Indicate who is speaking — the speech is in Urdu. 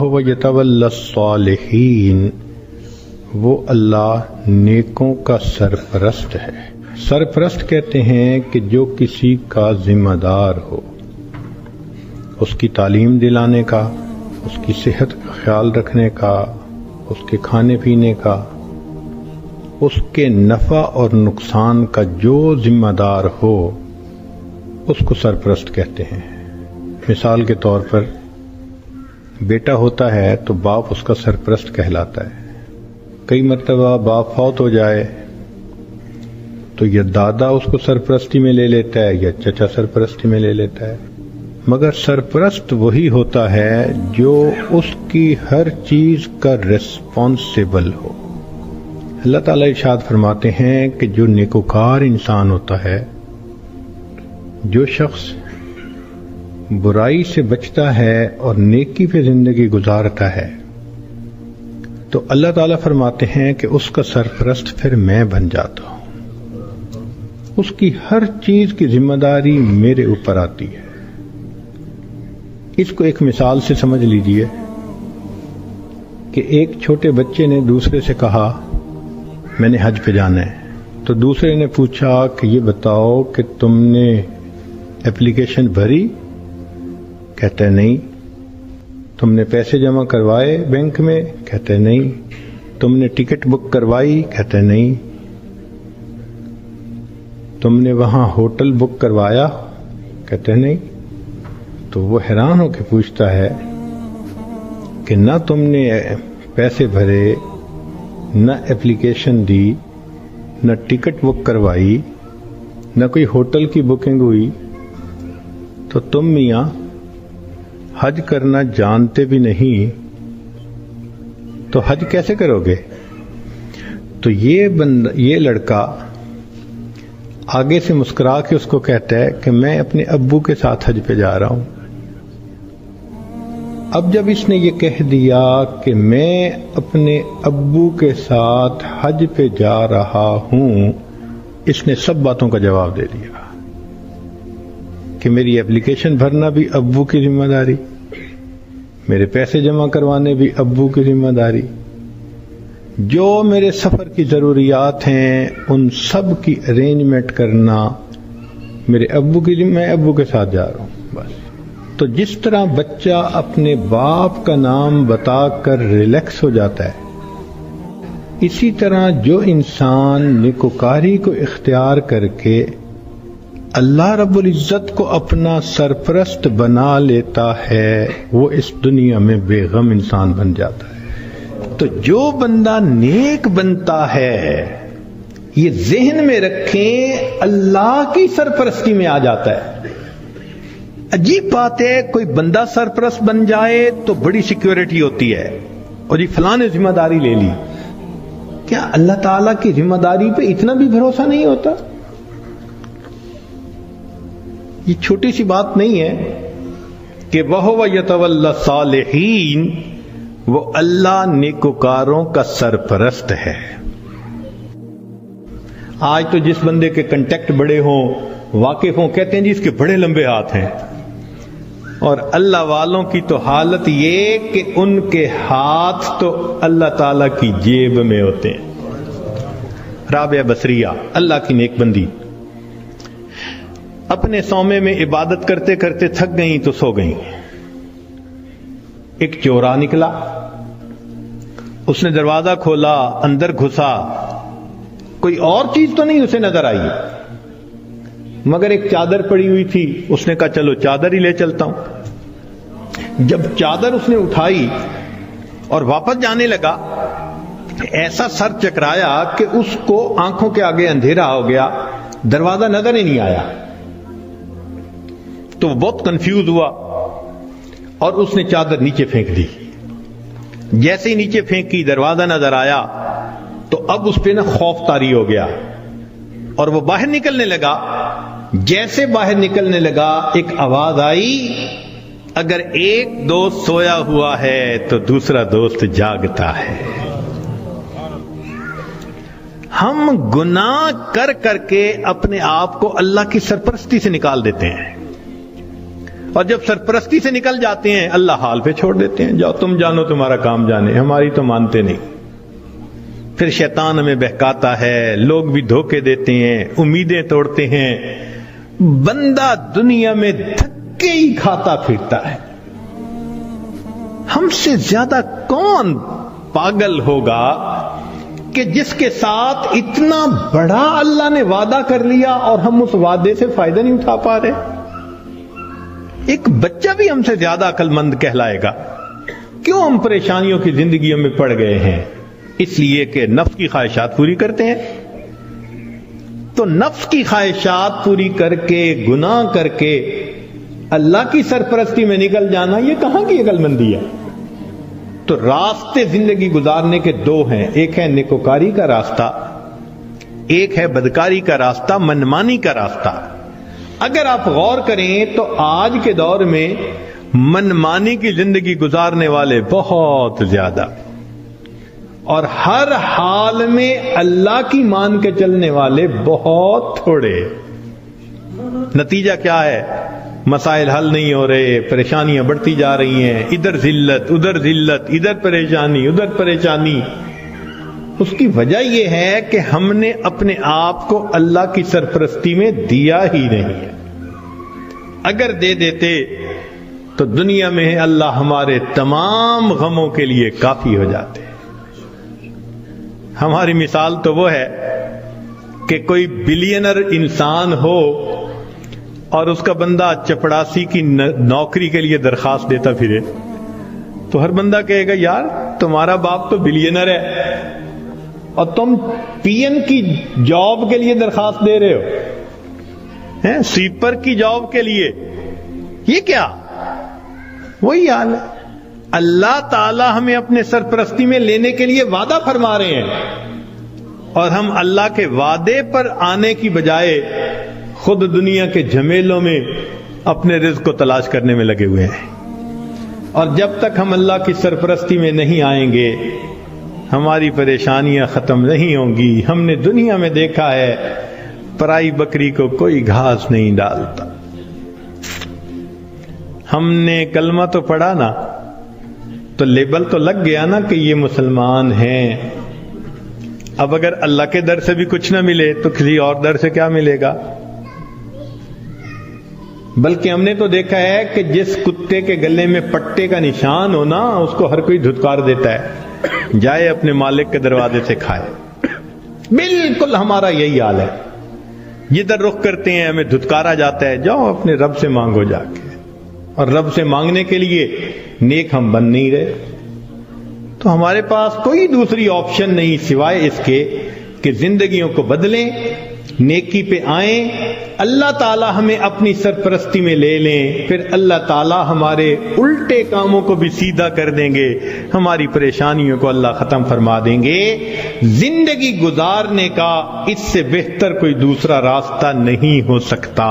Speaker 1: وہ یتولی الصالحین، وہ اللہ نیکوں کا سرپرست ہے۔ سرپرست کہتے ہیں کہ جو کسی کا ذمہ دار ہو، اس کی تعلیم دلانے کا، اس کی صحت کا خیال رکھنے کا، اس کے کھانے پینے کا، اس کے نفع اور نقصان کا جو ذمہ دار ہو اس کو سرپرست کہتے ہیں۔ مثال کے طور پر بیٹا ہوتا ہے تو باپ اس کا سرپرست کہلاتا ہے۔ کئی مرتبہ باپ فوت ہو جائے تو یا دادا اس کو سرپرستی میں لے لیتا ہے یا چچا سرپرستی میں لے لیتا ہے، مگر سرپرست وہی ہوتا ہے جو اس کی ہر چیز کا ریسپانسیبل ہو۔ اللہ تعالیٰ ارشاد فرماتے ہیں کہ جو نیکوکار انسان ہوتا ہے، جو شخص برائی سے بچتا ہے اور نیکی پہ زندگی گزارتا ہے، تو اللہ تعالیٰ فرماتے ہیں کہ اس کا سرپرست پھر میں بن جاتا ہوں، اس کی ہر چیز کی ذمہ داری میرے اوپر آتی ہے۔ اس کو ایک مثال سے سمجھ لیجئے کہ ایک چھوٹے بچے نے دوسرے سے کہا میں نے حج پہ جانا ہے، تو دوسرے نے پوچھا کہ یہ بتاؤ کہ تم نے اپلیکیشن بھری؟ کہتا ہے نہیں۔ تم نے پیسے جمع کروائے بینک میں؟ کہتا ہے نہیں۔ تم نے ٹکٹ بک کروائی؟ کہتا ہے نہیں۔ تم نے وہاں ہوٹل بک کروایا؟ کہتا ہے نہیں۔ تو وہ حیران ہو کے پوچھتا ہے کہ نہ تم نے پیسے بھرے، نہ اپلیکیشن دی، نہ ٹکٹ بک کروائی، نہ کوئی ہوٹل کی بکنگ ہوئی، تو تم میاں حج کرنا جانتے بھی نہیں تو حج کیسے کرو گے؟ تو یہ لڑکا آگے سے مسکرا کے اس کو کہتا ہے کہ میں اپنے ابو کے ساتھ حج پہ جا رہا ہوں۔ اب جب اس نے یہ کہہ دیا کہ میں اپنے ابو کے ساتھ حج پہ جا رہا ہوں، اس نے سب باتوں کا جواب دے دیا کہ میری اپلیکیشن بھرنا بھی ابو کی ذمہ داری، میرے پیسے جمع کروانے بھی ابو کی ذمہ داری، جو میرے سفر کی ضروریات ہیں ان سب کی ارینجمنٹ کرنا میرے ابو کی ذمہ، میں ابو کے ساتھ جا رہا ہوں بس۔ تو جس طرح بچہ اپنے باپ کا نام بتا کر ریلیکس ہو جاتا ہے، اسی طرح جو انسان نیکوکاری کو اختیار کر کے اللہ رب العزت کو اپنا سرپرست بنا لیتا ہے، وہ اس دنیا میں بے غم انسان بن جاتا ہے۔ تو جو بندہ نیک بنتا ہے، یہ ذہن میں رکھیں، اللہ کی سرپرستی میں آ جاتا ہے۔ عجیب بات ہے، کوئی بندہ سرپرست بن جائے تو بڑی سیکیورٹی ہوتی ہے، اور یہ فلاں نے ذمہ داری لے لی۔ کیا اللہ تعالیٰ کی ذمہ داری پہ اتنا بھی بھروسہ نہیں ہوتا؟ یہ چھوٹی سی بات نہیں ہے کہ وَهُوَ يَتَوَلَّى الصَّالِحِينَ، وہ اللہ نیکوکاروں کا سرپرست ہے۔ آج تو جس بندے کے کنٹیکٹ بڑے ہوں، واقف ہوں، کہتے ہیں جی اس کے بڑے لمبے ہاتھ ہیں، اور اللہ والوں کی تو حالت یہ کہ ان کے ہاتھ تو اللہ تعالی کی جیب میں ہوتے ہیں۔ رابعہ بصریہ اللہ کی نیک بندی، اپنے صومعے میں عبادت کرتے کرتے تھک گئیں تو سو گئیں۔ ایک چورا نکلا، اس نے دروازہ کھولا، اندر گھسا، کوئی اور چیز تو نہیں اسے نظر آئی، مگر ایک چادر پڑی ہوئی تھی۔ اس نے کہا چلو چادر ہی لے چلتا ہوں۔ جب چادر اس نے اٹھائی اور واپس جانے لگا، ایسا سر چکرایا کہ اس کو آنکھوں کے آگے اندھیرا ہو گیا، دروازہ نظر ہی نہیں آیا۔ تو وہ بہت کنفیوز ہوا اور اس نے چادر نیچے پھینک دی۔ جیسے ہی نیچے پھینکی، دروازہ نظر آیا، تو اب اس پہ خوف طاری ہو گیا اور وہ باہر نکلنے لگا۔ جیسے باہر نکلنے لگا، ایک آواز آئی، اگر ایک دوست سویا ہوا ہے تو دوسرا دوست جاگتا ہے۔ ہم گناہ کر کر کے اپنے آپ کو اللہ کی سرپرستی سے نکال دیتے ہیں۔ اور جب سرپرستی سے نکل جاتے ہیں اللہ حال پہ چھوڑ دیتے ہیں، جاؤ تم جانو تمہارا کام جانے، ہماری تو مانتے نہیں۔ پھر شیطان ہمیں بہکاتا ہے، لوگ بھی دھوکے دیتے ہیں، امیدیں توڑتے ہیں، بندہ دنیا میں دھکے ہی کھاتا پھرتا ہے۔ ہم سے زیادہ کون پاگل ہوگا کہ جس کے ساتھ اتنا بڑا اللہ نے وعدہ کر لیا اور ہم اس وعدے سے فائدہ نہیں اٹھا پا رہے؟ ایک بچہ بھی ہم سے زیادہ عقل مند کہلائے گا۔ کیوں ہم پریشانیوں کی زندگیوں میں پڑ گئے ہیں؟ اس لیے کہ نفس کی خواہشات پوری کرتے ہیں۔ تو نفس کی خواہشات پوری کر کے، گناہ کر کے اللہ کی سرپرستی میں نکل جانا، یہ کہاں کی عقل مندی ہے؟ تو راستے زندگی گزارنے کے دو ہیں، ایک ہے نیکوکاری کا راستہ، ایک ہے بدکاری کا راستہ، منمانی کا راستہ۔ اگر آپ غور کریں تو آج کے دور میں منمانی کی زندگی گزارنے والے بہت زیادہ، اور ہر حال میں اللہ کی مان کے چلنے والے بہت تھوڑے۔ نتیجہ کیا ہے؟ مسائل حل نہیں ہو رہے، پریشانیاں بڑھتی جا رہی ہیں، ادھر ذلت ادھر ذلت، ادھر پریشانی ادھر پریشانی۔ اس کی وجہ یہ ہے کہ ہم نے اپنے آپ کو اللہ کی سرپرستی میں دیا ہی نہیں ہے۔ اگر دے دیتے تو دنیا میں اللہ ہمارے تمام غموں کے لیے کافی ہو جاتے۔ ہماری مثال تو وہ ہے کہ کوئی بلینر انسان ہو اور اس کا بندہ چپڑاسی کی نوکری کے لیے درخواست دیتا پھرے، تو ہر بندہ کہے گا یار تمہارا باپ تو بلینر ہے اور تم پی این کی جاب کے لیے درخواست دے رہے ہو، سویپر کی جاب کے لیے، یہ کیا؟ وہی حال ہے۔ اللہ تعالی ہمیں اپنے سرپرستی میں لینے کے لیے وعدہ فرما رہے ہیں، اور ہم اللہ کے وعدے پر آنے کی بجائے خود دنیا کے جھمیلوں میں اپنے رزق کو تلاش کرنے میں لگے ہوئے ہیں۔ اور جب تک ہم اللہ کی سرپرستی میں نہیں آئیں گے ہماری پریشانیاں ختم نہیں ہوں گی۔ ہم نے دنیا میں دیکھا ہے پرائی بکری کو کوئی گھاس نہیں ڈالتا۔ ہم نے کلمہ تو پڑھا نا، تو لیبل تو لگ گیا نا کہ یہ مسلمان ہیں۔ اب اگر اللہ کے در سے بھی کچھ نہ ملے تو کسی اور در سے کیا ملے گا؟ بلکہ ہم نے تو دیکھا ہے کہ جس کتے کے گلے میں پٹے کا نشان ہو نا، اس کو ہر کوئی دھتکار دیتا ہے، جائے اپنے مالک کے دروازے سے کھائے۔ بالکل ہمارا یہی حال ہے، جدھر رخ کرتے ہیں ہمیں دھتکارا جاتا ہے، جاؤ اپنے رب سے مانگو جا کے۔ اور رب سے مانگنے کے لیے نیک ہم بن نہیں رہے، تو ہمارے پاس کوئی دوسری آپشن نہیں سوائے اس کے کہ زندگیوں کو بدلیں، نیکی پہ آئیں، اللہ تعالی ہمیں اپنی سرپرستی میں لے لیں، پھر اللہ تعالی ہمارے الٹے کاموں کو بھی سیدھا کر دیں گے، ہماری پریشانیوں کو اللہ ختم فرما دیں گے۔ زندگی گزارنے کا اس سے بہتر کوئی دوسرا راستہ نہیں ہو سکتا۔